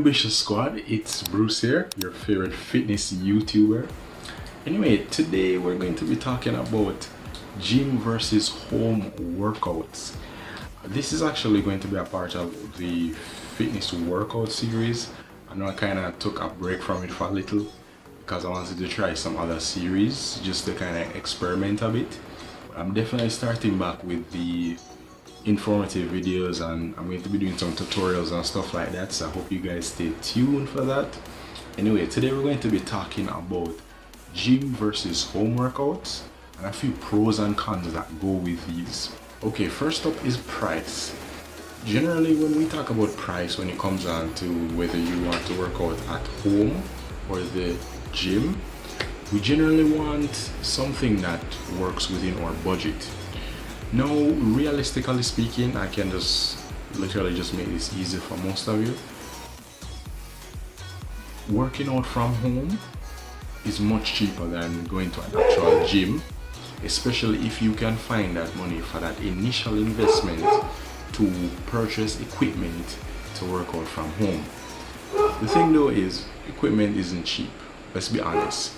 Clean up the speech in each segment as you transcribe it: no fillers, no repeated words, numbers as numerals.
ambitious squad, it's Bruce here, your favorite fitness YouTuber. Anyway, today we're going to be talking about gym versus home workouts. This is actually going to be a part of the fitness workout series. I know I kind of took a break from it for a little because I wanted to try some other series just to kind of experiment a bit. I'm definitely starting back with the informative videos, and I'm going to be doing some tutorials and stuff like that, so I hope you guys stay tuned for that. Anyway, today we're going to be talking about gym versus home workouts and a few pros and cons that go with these. Okay, first up is price. Generally, when we talk about price, when it comes down to whether you want to work out at home or the gym, we generally want something that works within our budget. Now, realistically speaking, I can just literally just make this easy for most of you. Working out from home is much cheaper than going to an actual gym, especially if you can find that money for that initial investment to purchase equipment to work out from home. The thing though is, equipment isn't cheap, let's be honest,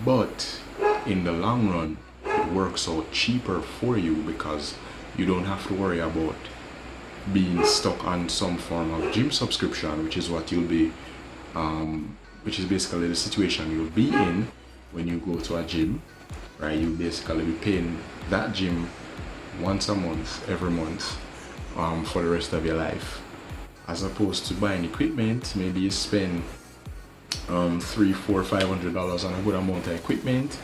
but in the long run, it works out cheaper for you because you don't have to worry about being stuck on some form of gym subscription, which is what you'll be which is basically the situation you'll be in when you go to a gym, right? You'll basically be paying that gym once a month, every month, for the rest of your life, as opposed to buying equipment. Maybe you spend $300, $400, $500 on a good amount of equipment,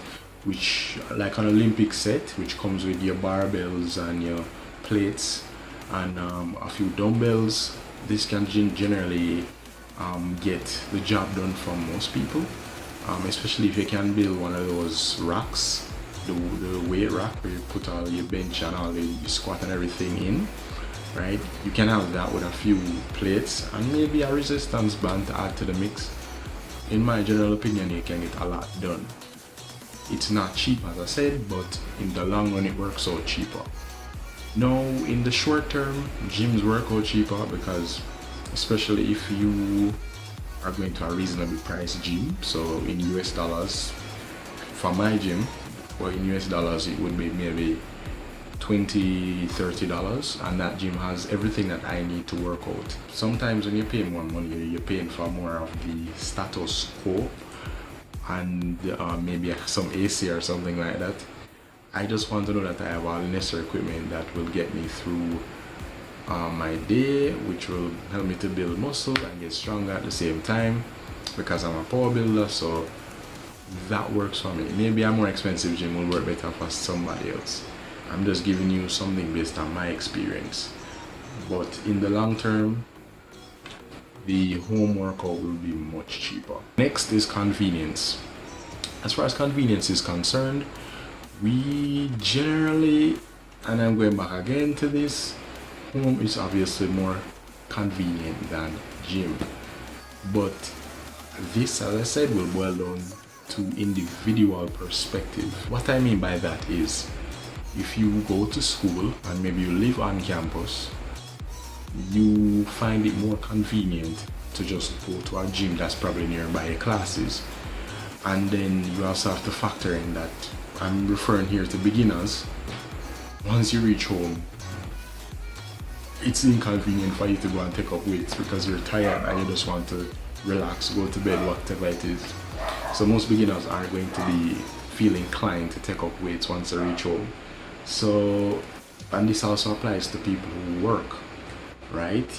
which, like an Olympic set, which comes with your barbells and your plates and a few dumbbells. This can generally get the job done for most people, especially if you can build one of those racks, the weight rack where you put all your bench and all the squat and everything in, right? You can have that with a few plates and maybe a resistance band to add to the mix. In my general opinion, you can get a lot done. It's not cheap, as I said, but in the long run it works out cheaper. Now, in the short term, gyms work out cheaper because, especially if you are going to a reasonably priced gym, so in US dollars, for my gym, or in US dollars it would be maybe $20, $30, and that gym has everything that I need to work out. Sometimes when you pay more money, you're paying for more of the status quo and maybe some AC or something like that. I just want to know that I have all the necessary equipment that will get me through my day, which will help me to build muscle and get stronger at the same time, because I'm a power builder, so that works for me. Maybe a more expensive gym will work better for somebody else. I'm just giving you something based on my experience, but in the long term, the home workout will be much cheaper. Next is convenience. As far as convenience is concerned, we generally, and I'm going back again to this, home is obviously more convenient than gym, but this, as I said, will boil down to individual perspective. What I mean by that is, if you go to school and maybe you live on campus, you find it more convenient to just go to a gym that's probably nearby your classes. And then you also have to factor in that, I'm referring here to beginners, once you reach home, it's inconvenient for you to go and take up weights because you're tired and you just want to relax, go to bed, whatever it is. So most beginners aren't going to be feeling inclined to take up weights once they reach home. So, and this also applies to people who work, right?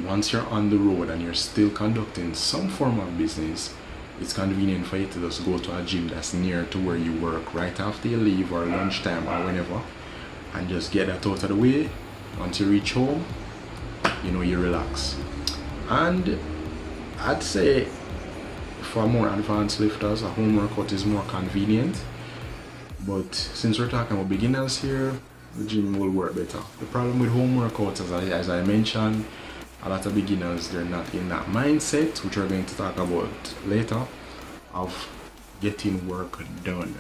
Once you're on the road and you're still conducting some form of business, it's convenient for you to just go to a gym that's near to where you work right after you leave, or lunchtime or whenever, and just get that out of the way. Once you reach home, you relax. And I'd say for more advanced lifters, a home workout is more convenient. But since we're talking about beginners here, the gym will work better. The problem with home workouts, as I mentioned, a lot of beginners, they're not in that mindset, which we're going to talk about later, of getting work done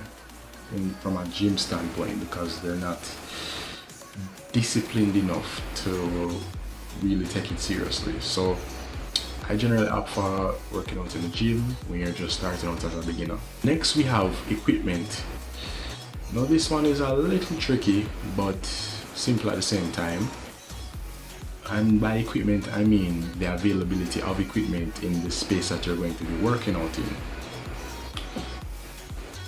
from a gym standpoint, because they're not disciplined enough to really take it seriously. So I generally opt for working out in the gym when you're just starting out as a beginner. Next we have equipment. Now this one is a little tricky but simple at the same time. And by equipment I mean the availability of equipment in the space that you're going to be working out in.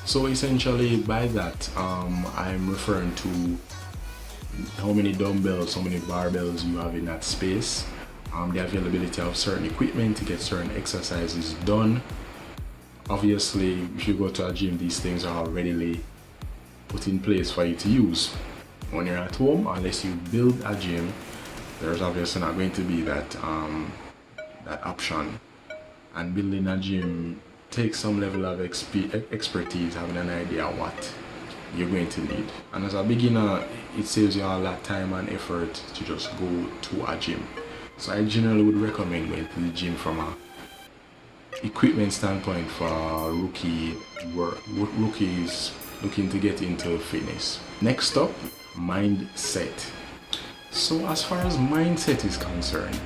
So essentially by that I'm referring to how many dumbbells, how many barbells you have in that space, the availability of certain equipment to get certain exercises done. Obviously if you go to a gym, these things are readily put in place for you to use. When you're at home, unless you build a gym, there's obviously not going to be that that option. And building a gym takes some level of expertise, having an idea what you're going to need. And as a beginner, it saves you a lot of time and effort to just go to a gym. So I generally would recommend going to the gym from a equipment standpoint for rookies looking to get into fitness. Next up, mindset. So as far as mindset is concerned,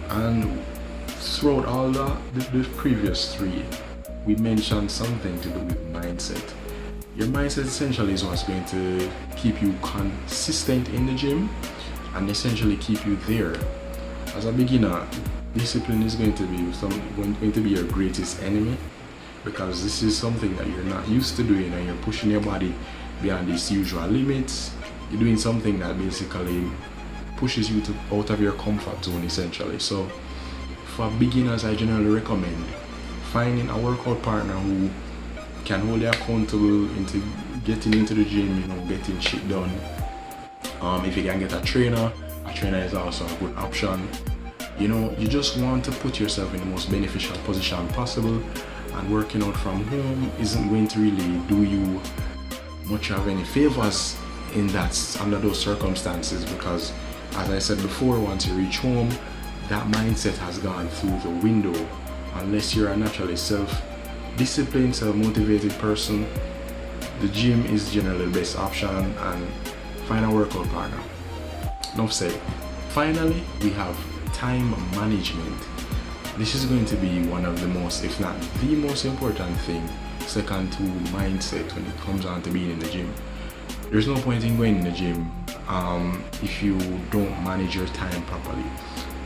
and throughout all the previous three, we mentioned something to do with mindset. Your mindset essentially is what's going to keep you consistent in the gym and essentially keep you there. As a beginner, discipline is going to be your greatest enemy, because this is something that you're not used to doing and you're pushing your body beyond its usual limits. You're doing something that basically pushes you out of your comfort zone essentially. So for beginners, I generally recommend finding a workout partner who can hold you accountable into getting into the gym, getting shit done. If you can get a trainer is also a good option. You just want to put yourself in the most beneficial position possible, and working out from home isn't going to really do you much of any favors under those circumstances, because as I said before, once you reach home, that mindset has gone through the window. Unless you're a naturally self-disciplined, self-motivated person, the gym is generally the best option, and find a workout partner. Enough said. Finally, we have time management. This is going to be one of the most, if not the most important thing, second to mindset when it comes on to being in the gym. There's no point in going in the gym if you don't manage your time properly.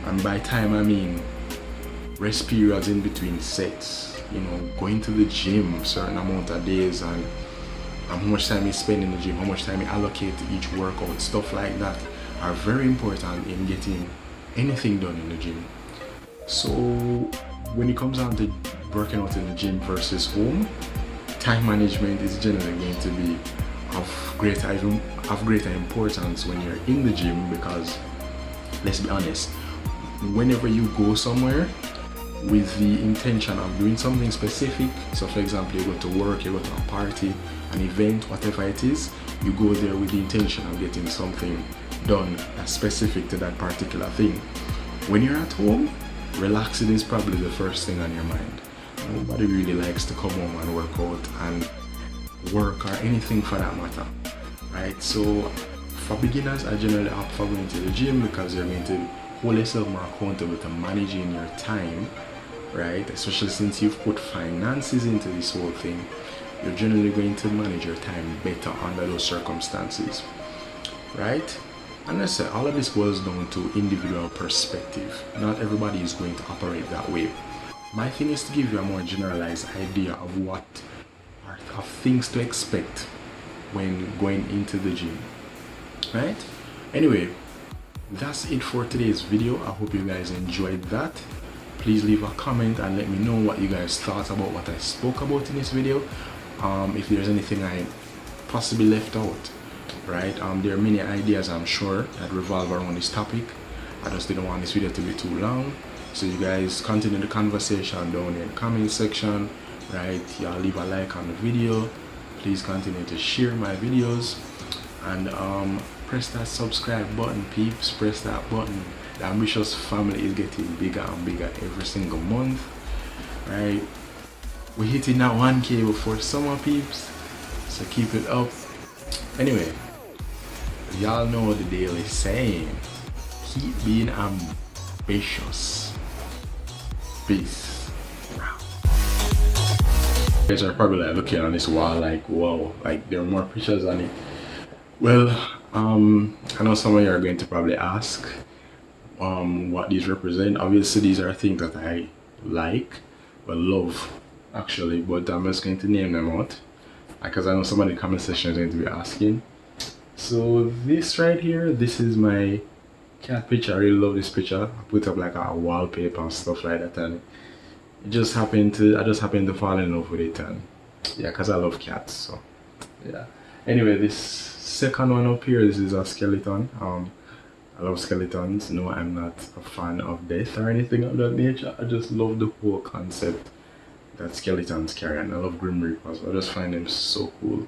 And by time I mean rest periods in between sets, going to the gym a certain amount of days, and how much time you spend in the gym, how much time you allocate to each workout, stuff like that are very important in getting anything done in the gym. So when it comes down to working out in the gym versus home, time management is generally going to be of greater importance when you're in the gym, because let's be honest, whenever you go somewhere with the intention of doing something specific, so for example you go to work, you go to a party, an event, whatever it is, you go there with the intention of getting something done that's specific to that particular thing. When you're at home, relaxing is probably the first thing on your mind. Nobody really likes to come home and work out and work or anything for that matter, right? So for beginners, I generally opt for going to the gym, because you're going to hold yourself more accountable to managing your time, right? Especially since you've put finances into this whole thing, you're generally going to manage your time better under those circumstances, right? And let's say all of this boils down to individual perspective. Not everybody is going to operate that way. My thing is to give you a more generalized idea of things to expect when going into the gym, right? Anyway, that's it for today's video. I hope you guys enjoyed that. Please leave a comment and let me know what you guys thought about what I spoke about in this video. If there's anything I possibly left out, right? There are many ideas, I'm sure, that revolve around this topic. I just didn't want this video to be too long, so you guys continue the conversation down in the comment section, right? Y'all leave a like on the video. Please continue to share my videos, and press that subscribe button, peeps. Press that button. The ambitious family is getting bigger and bigger every single month, right? We're hitting that 1K before summer, peeps, so keep it up. Anyway, y'all know the daily saying, keep being ambitious. Peace. You guys are probably like looking on this wall like, whoa, like there are more pictures on it. Well, I know some of you are going to probably ask what these represent. Obviously these are things that I like, but love actually, but I'm just going to name them out because I know somebody in the comment section is going to be asking. So this right here, this is my cat picture. I really love this picture. I put up like a wallpaper and stuff like that, and I just happened to fall in love with it, and yeah, because I love cats. So yeah, anyway, this second one up here, this is a skeleton. I love skeletons. No, I'm not a fan of death or anything of that nature. I just love the whole concept that skeletons carry, and I love Grim Reapers. I just find them so cool.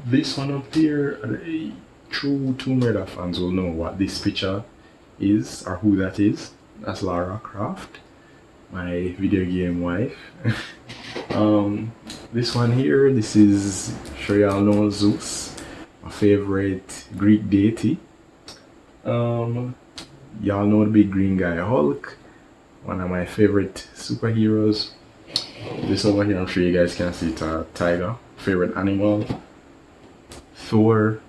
This one up here, true Tomb Raider fans will know what this picture is or who that is. That's Lara Croft, my video game wife. This one here, this is, sure y'all know, Zeus, my favorite Greek deity. Y'all know the big green guy, Hulk, one of my favorite superheroes. This over here, I'm sure you guys can see it, tiger, favorite animal. Thor,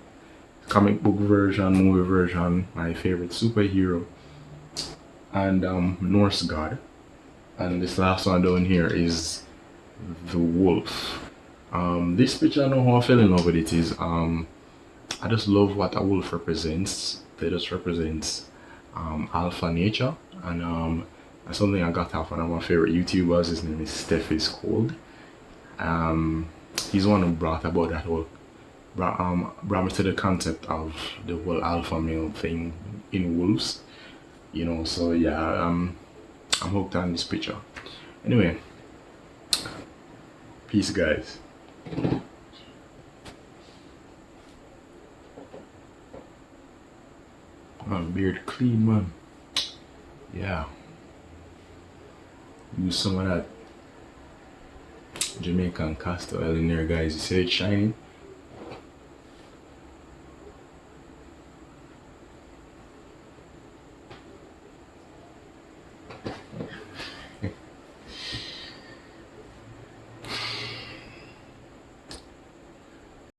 comic book version, movie version, my favorite superhero. And Norse god. And this last one down here is the wolf. This picture, I know how I fell in love with it is, I just love what a wolf represents. They just represents alpha nature, and that's something I got off one of my favorite YouTubers. His name is Steph is Cold. He's the one who brought about that whole brought me to the concept of the whole alpha male thing in wolves, you know. So yeah, I'm hooked on this picture. Anyway, peace guys. Man, beard clean, man. Yeah, use some of that Jamaican castor oil in there, guys. You see it shining?